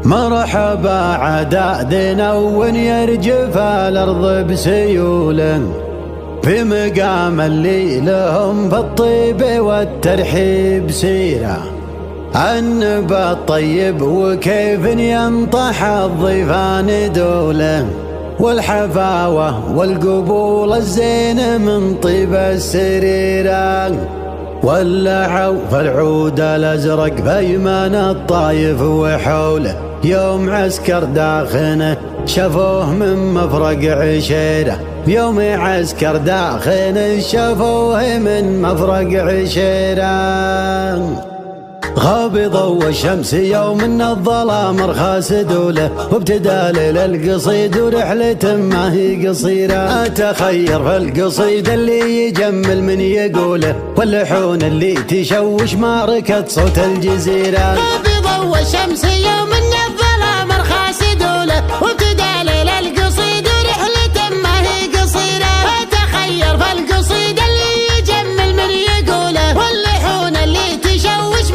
مرحبا عدادنا ونيرجف الأرض بسيول في مقام اللي لهم في الطيب والترحيب سيرة. النبى الطيب وكيف ينطح الضيفان دوله، والحفاوة والقبول الزين من طيب السريرة، ولعوا فالعود الأزرق بيمن الطايف وحوله، يوم عسكر داخنه شافوه من مفرق عشيرة، يوم عسكر داخنه شافوه من مفرق عشيرة. غابضوا الشمس يوم ان الظلام رخاس دوله، وابتدى ليل القصيد ورحلة ما هي قصيرة. اتخير في القصيد اللي يجمل من يقوله، واللحون اللي تشوش معركة صوت الجزيرة. غابضوا الشمس يوم ان الظلام رخاس دوله، وابتدى ليل القصيد ورحلة ما هي قصيرة. اتخير في القصيد اللي يجمل من يقوله، واللحون اللي تشوش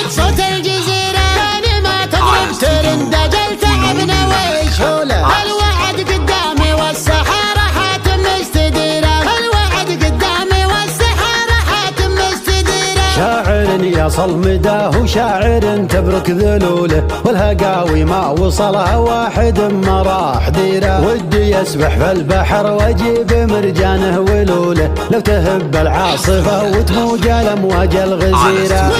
صوت الجزيرة. كان ما تضرب ترند اجل تعبنا ويشوله، الوعد قدامي والسحارة حاتم مستديرة، الوعد قدامي والسحارة حاتم مستديرة. شاعر يصل مداه شاعر تبرك ذلوله، والهقاوي ما وصلها واحد ما راح ديره. ودي يسبح في البحر واجيب مرجانه ولوله، لو تهب العاصفة وتموج الامواج الغزيرة.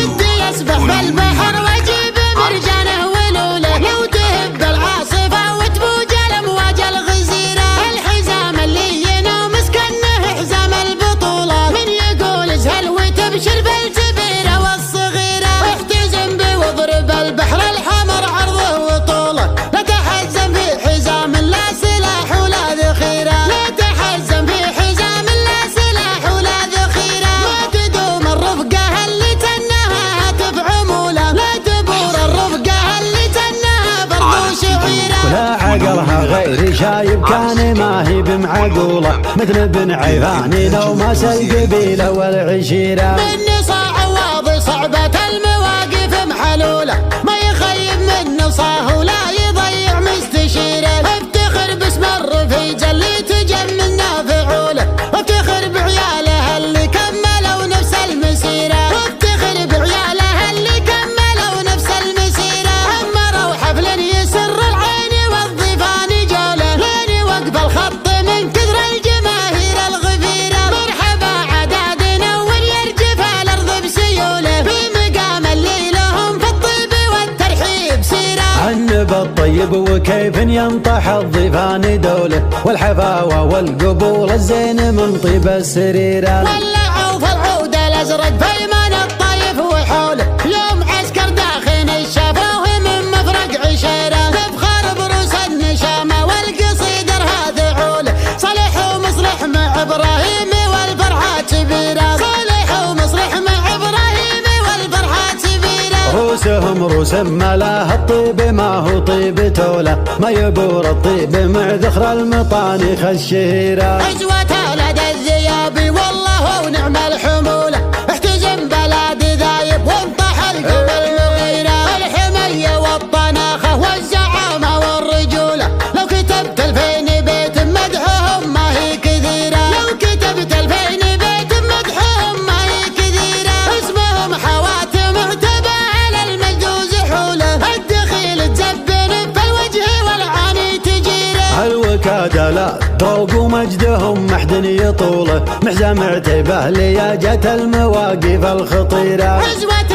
يسبح بالبحر واجيب مرجانه ولوله، لو تهب العاصفة وتموج الامواج الغزيرة. الحزام اللي ينوم مسكنه حزام البطولة، من يقول ازهل وتبشر بالكبيرة والصغيرة. احتزم بي واضرب البحر الحمر عرضه وطوله، لا تحزن في حزام لا سلاح ولا ذخيرة، لا تحزن في حزام لا سلاح ولا ذخيرة. ما تدوم الرفقة اللي تنها بعموله، لا تبور الرفقة اللي تنها برضو شعيرة. ولا عقلها غير شايب كان ما هي بمعقوله، مثل ابن عيفاني لو ماس القبيلة والعشيرة. مني صاع واضي صعبة المواقف محلولة، ما يخيب من نصاه ولا يضيع مستشيره. افتخر باسم الرفيج اللي تجملنا فعوله، افتخر بعياله اللي كملوا نفس المسيرة، افتخر بعياله اللي كملوا نفس المسيرة. عمروا حفل يسر العين والضيفان جوله، لين وقف الخط من كثر الجماهير الغفيرة. مرحبا عدادنا وليرجف الارض بسيوله، في مقام اللي لهم في الطيب والترحيب سيرة. النبى الطيب وكيف ينطح الضيفان دوله، والحفاوة والقبول الزين من طيب السريرة. ولعوا في العود الازرق بيمن الطايف وحوله، يوم عسكر داخن شافوه من مفرق عشيرة. تفخر بروس النشامة والقصيد هذا عوله، صالح ومصلح مع ابراهيم والفرحة كبيرة، صالح ومصلح مع ابراهيم والفرحة كبيرة. روسهم روس ملاه الطيب ما هو طيب توله، ما يبور الطيب مع ذخر المطانيخ الشهيرة. عزوة لدى الذيابي والله ونعم الحمولة، احتزم بلاد ذايب وانطح القوم المغيرة. الحمية والطناخة والزعامة والرجولة، لو كتبت 2000 بيت مدحهم ما هي كثيرة، لو كتبت 2000 بيت مدحهم ما هي كثيرة. اسمهم حواتم اعتبى على المجوز حوله، الدخيل تزبن في الوجه والعاني تجيره. الوكادة لا ذوق ومجدهم محد يطوله، محزم اعتبه لياجة المواقف الخطيرة. عزوة